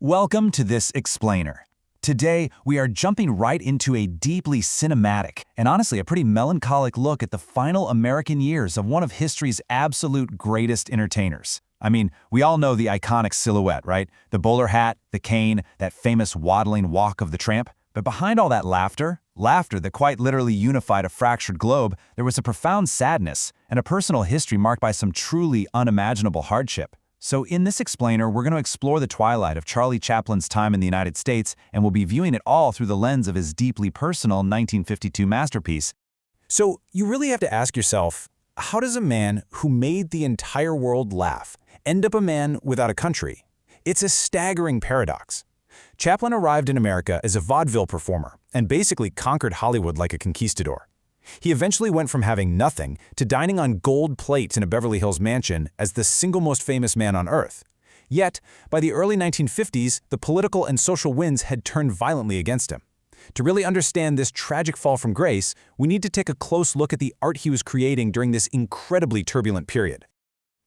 Welcome to this explainer. Today, we are jumping right into a deeply cinematic and honestly a pretty melancholic look at the final American years of one of history's absolute greatest entertainers. I mean, we all know the iconic silhouette, right? The bowler hat, the cane, that famous waddling walk of the tramp. But behind all that laughter that quite literally unified a fractured globe, there was a profound sadness and a personal history marked by some truly unimaginable hardship. So in this explainer, we're going to explore the twilight of Charlie Chaplin's time in the United States, and we'll be viewing it all through the lens of his deeply personal 1952 masterpiece. So you really have to ask yourself, how does a man who made the entire world laugh end up a man without a country? It's a staggering paradox. Chaplin arrived in America as a vaudeville performer and basically conquered Hollywood like a conquistador. He eventually went from having nothing to dining on gold plates in a Beverly Hills mansion as the single most famous man on earth. Yet, by the early 1950s, the political and social winds had turned violently against him. To really understand this tragic fall from grace, we need to take a close look at the art he was creating during this incredibly turbulent period.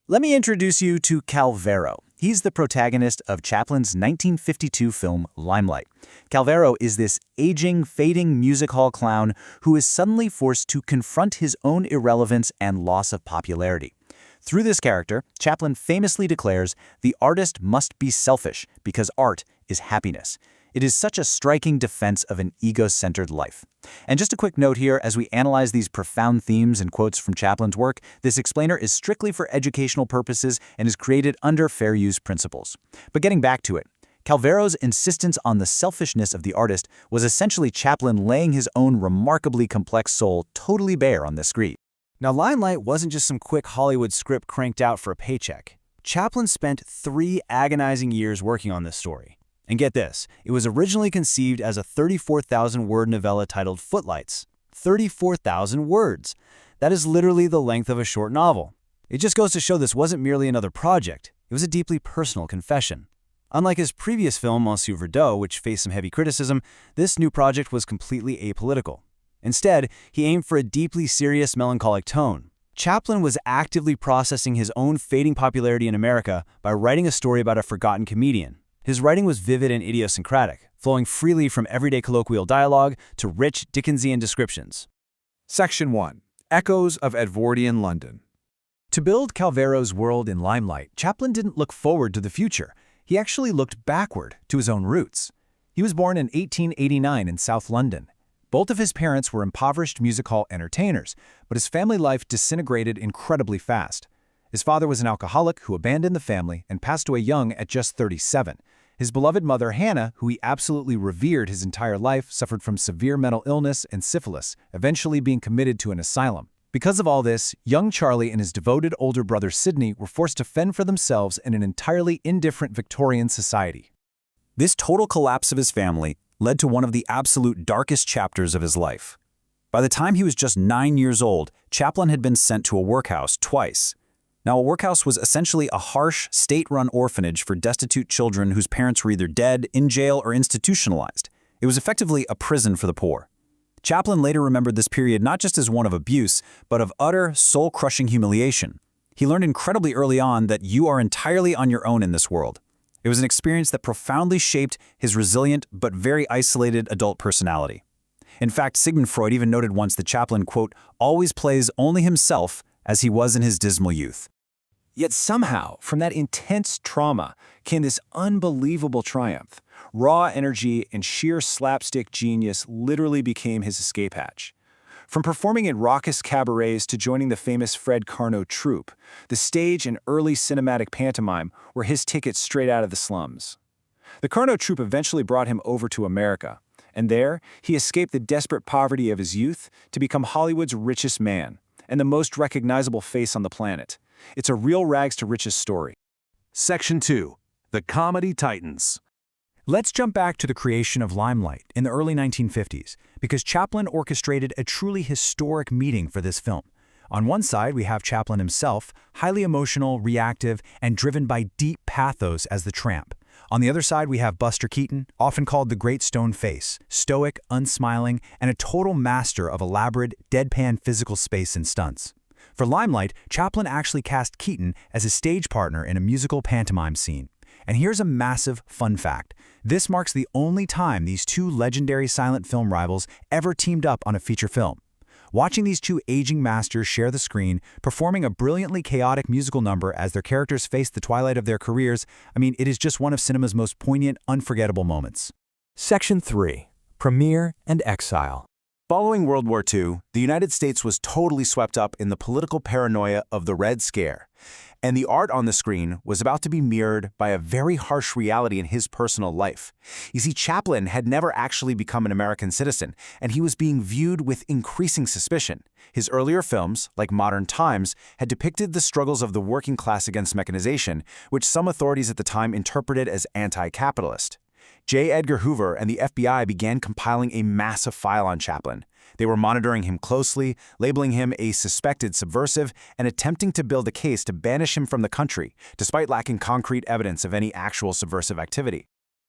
Let me introduce you to Calvero. He's the protagonist of Chaplin's 1952 film Limelight. Calvero is this aging, fading music hall clown who is suddenly forced to confront his own irrelevance and loss of popularity. Through this character, Chaplin famously declares, "The artist must be selfish because art is happiness." It is such a striking defense of an ego-centered life. And just a quick note here, as we analyze these profound themes and quotes from Chaplin's work, this explainer is strictly for educational purposes and is created under fair use principles. But getting back to it, Calvero's insistence on the selfishness of the artist was essentially Chaplin laying his own remarkably complex soul totally bare on the screen. Now, Limelight wasn't just some quick Hollywood script cranked out for a paycheck. Chaplin spent 3 agonizing years working on this story. And get this, it was originally conceived as a 34,000-word novella titled Footlights. 34,000 words. That is literally the length of a short novel. It just goes to show this wasn't merely another project. It was a deeply personal confession. Unlike his previous film, Monsieur Verdot, which faced some heavy criticism, this new project was completely apolitical. Instead, he aimed for a deeply serious, melancholic tone. Chaplin was actively processing his own fading popularity in America by writing a story about a forgotten comedian. His writing was vivid and idiosyncratic, flowing freely from everyday colloquial dialogue to rich Dickensian descriptions. Section 1. Echoes of Edwardian London. To build Calvero's world in Limelight, Chaplin didn't look forward to the future. He actually looked backward to his own roots. He was born in 1889 in South London. Both of his parents were impoverished music hall entertainers, but his family life disintegrated incredibly fast. His father was an alcoholic who abandoned the family and passed away young at just 37. His beloved mother, Hannah, who he absolutely revered his entire life, suffered from severe mental illness and syphilis, eventually being committed to an asylum. Because of all this, young Charlie and his devoted older brother Sidney were forced to fend for themselves in an entirely indifferent Victorian society. This total collapse of his family led to one of the absolute darkest chapters of his life. By the time he was just 9 years old, Chaplin had been sent to a workhouse twice. Now, a workhouse was essentially a harsh, state-run orphanage for destitute children whose parents were either dead, in jail, or institutionalized. It was effectively a prison for the poor. Chaplin later remembered this period not just as one of abuse, but of utter, soul-crushing humiliation. He learned incredibly early on that you are entirely on your own in this world. It was an experience that profoundly shaped his resilient but very isolated adult personality. In fact, Sigmund Freud even noted once that Chaplin, quote, always plays only himself as he was in his dismal youth. Yet somehow, from that intense trauma came this unbelievable triumph. Raw energy and sheer slapstick genius literally became his escape hatch. From performing in raucous cabarets to joining the famous Fred Carnot troupe, the stage and early cinematic pantomime were his tickets straight out of the slums. The Carnot troupe eventually brought him over to America, and there he escaped the desperate poverty of his youth to become Hollywood's richest man and the most recognizable face on the planet. It's a real rags to riches story. Section 2. The Comedy Titans. Let's jump back to the creation of Limelight in the early 1950s, because Chaplin orchestrated a truly historic meeting for this film. On one side, we have Chaplin himself, highly emotional, reactive, and driven by deep pathos as the tramp. On the other side, we have Buster Keaton, often called the Great Stone Face, stoic, unsmiling, and a total master of elaborate, deadpan physical space and stunts. For Limelight, Chaplin actually cast Keaton as his stage partner in a musical pantomime scene. And here's a massive fun fact. This marks the only time these two legendary silent film rivals ever teamed up on a feature film. Watching these two aging masters share the screen, performing a brilliantly chaotic musical number as their characters face the twilight of their careers, it is just one of cinema's most poignant, unforgettable moments. Section 3. Premiere and Exile. Following World War II, the United States was totally swept up in the political paranoia of the Red Scare, and the art on the screen was about to be mirrored by a very harsh reality in his personal life. You see, Chaplin had never actually become an American citizen, and he was being viewed with increasing suspicion. His earlier films, like Modern Times, had depicted the struggles of the working class against mechanization, which some authorities at the time interpreted as anti-capitalist. J. Edgar Hoover and the FBI began compiling a massive file on Chaplin. They were monitoring him closely, labeling him a suspected subversive, and attempting to build a case to banish him from the country, despite lacking concrete evidence of any actual subversive activity.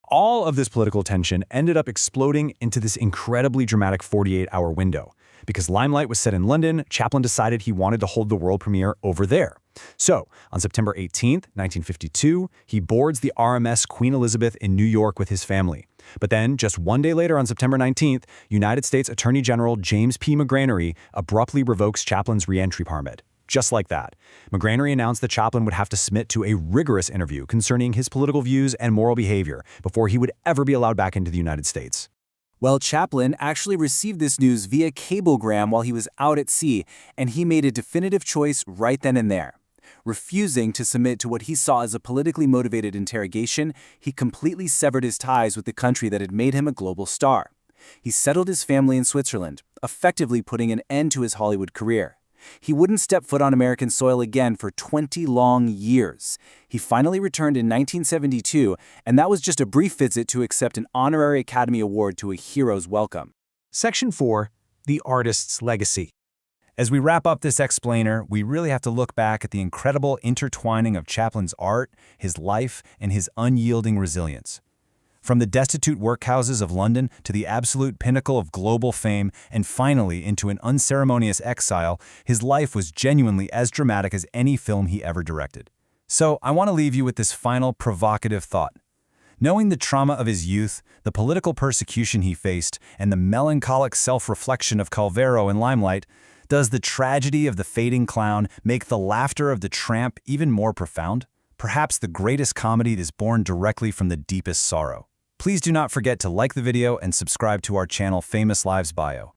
All of this political tension ended up exploding into this incredibly dramatic 48-hour window. Because Limelight was set in London, Chaplin decided he wanted to hold the world premiere over there. So, on September 18, 1952, he boards the RMS Queen Elizabeth in New York with his family. But then, just one day later on September 19th, United States Attorney General James P. McGranary abruptly revokes Chaplin's re-entry permit. Just like that. McGranary announced that Chaplin would have to submit to a rigorous interview concerning his political views and moral behavior before he would ever be allowed back into the United States. Well, Chaplin actually received this news via cablegram while he was out at sea, and he made a definitive choice right then and there. Refusing to submit to what he saw as a politically motivated interrogation, he completely severed his ties with the country that had made him a global star. He settled his family in Switzerland, effectively putting an end to his Hollywood career. He wouldn't step foot on American soil again for 20 long years. He finally returned in 1972, and that was just a brief visit to accept an honorary Academy Award to a hero's welcome. Section 4. The Artist's Legacy. As we wrap up this explainer, we really have to look back at the incredible intertwining of Chaplin's art, his life, and his unyielding resilience. From the destitute workhouses of London to the absolute pinnacle of global fame, and finally into an unceremonious exile, his life was genuinely as dramatic as any film he ever directed. So I want to leave you with this final provocative thought. Knowing the trauma of his youth, the political persecution he faced, and the melancholic self-reflection of Calvero in Limelight, does the tragedy of the fading clown make the laughter of the tramp even more profound? Perhaps the greatest comedy is born directly from the deepest sorrow. Please do not forget to like the video and subscribe to our channel Famous Lives Bio.